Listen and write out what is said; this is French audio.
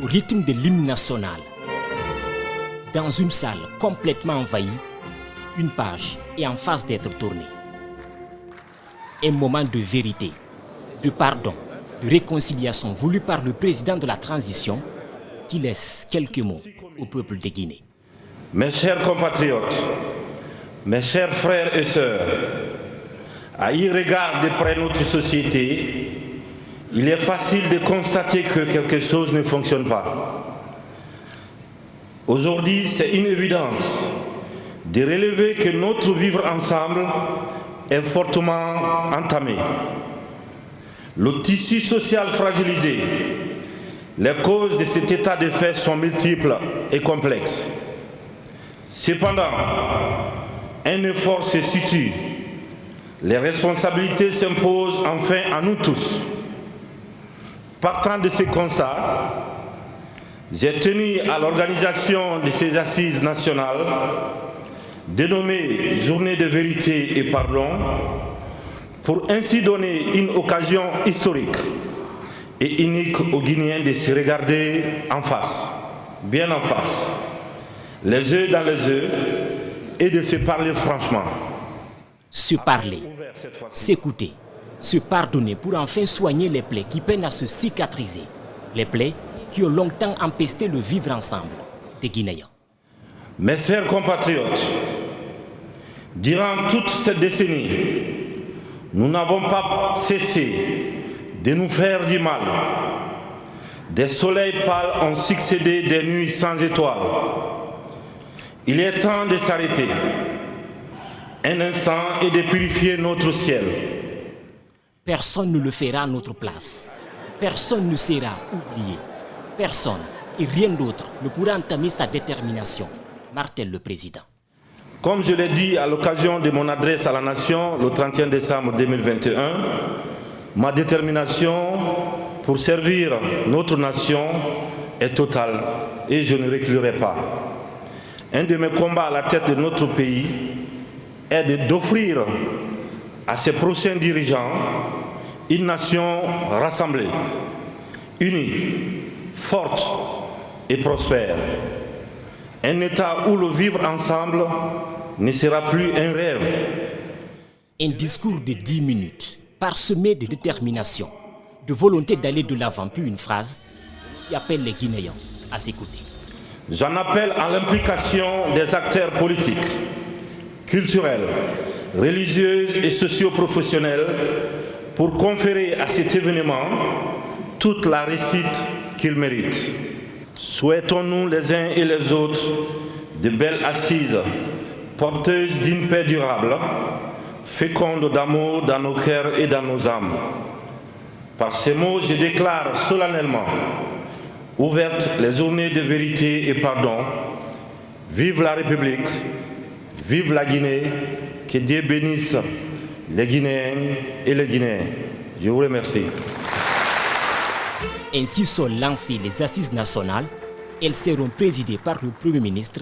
au rythme de l'hymne national. Dans une salle complètement envahie, une page est en phase d'être tournée. Un moment de vérité, de pardon, de réconciliation voulu par le président de la transition qui laisse quelques mots au peuple de Guinée. Mes chers compatriotes, mes chers frères et sœurs, à y regarder de près notre société, il est facile de constater que quelque chose ne fonctionne pas. Aujourd'hui, c'est une évidence de relever que notre vivre ensemble est fortement entamé. Le tissu social fragilisé, les causes de cet état de fait sont multiples et complexes. Cependant, un effort se situe. Les responsabilités s'imposent enfin à nous tous. Partant de ce constat, j'ai tenu à l'organisation de ces assises nationales, dénommées Journée de vérité et pardon, pour ainsi donner une occasion historique et unique aux Guinéens de se regarder en face, bien en face, les yeux dans les yeux, et de se parler franchement. Se parler, s'écouter, se pardonner pour enfin soigner les plaies qui peinent à se cicatriser, les plaies qui ont longtemps empesté le vivre ensemble des Guinéens. Mes chers compatriotes, durant toute cette décennie, nous n'avons pas cessé de nous faire du mal. Des soleils pâles ont succédé des nuits sans étoiles. Il est temps de s'arrêter un instant et de purifier notre ciel. Personne ne le fera à notre place. Personne ne sera oublié. Personne et rien d'autre ne pourra entamer sa détermination, martèle le président. Comme je l'ai dit à l'occasion de mon adresse à la nation le 31 décembre 2021, ma détermination pour servir notre nation est totale et je ne reculerai pas. Un de mes combats à la tête de notre pays est d'offrir à ses prochains dirigeants une nation rassemblée, unie, forte et prospère. Un État où le vivre ensemble ne sera plus un rêve. Un discours de 10 minutes, parsemé de détermination, de volonté d'aller de l'avant, puis une phrase qui appelle les Guinéens à s'écouter. J'en appelle à l'implication des acteurs politiques, culturels, religieux et socio-professionnels pour conférer à cet événement toute la réussite qu'il mérite. Souhaitons-nous les uns et les autres de belles assises porteuses d'une paix durable, féconde d'amour dans nos cœurs et dans nos âmes. Par ces mots, je déclare solennellement ouvertes les journées de vérité et pardon. Vive la République, vive la Guinée, que Dieu bénisse les Guinéens et les Guinéens. Je vous remercie. Ainsi sont lancées les assises nationales. Elles seront présidées par le Premier ministre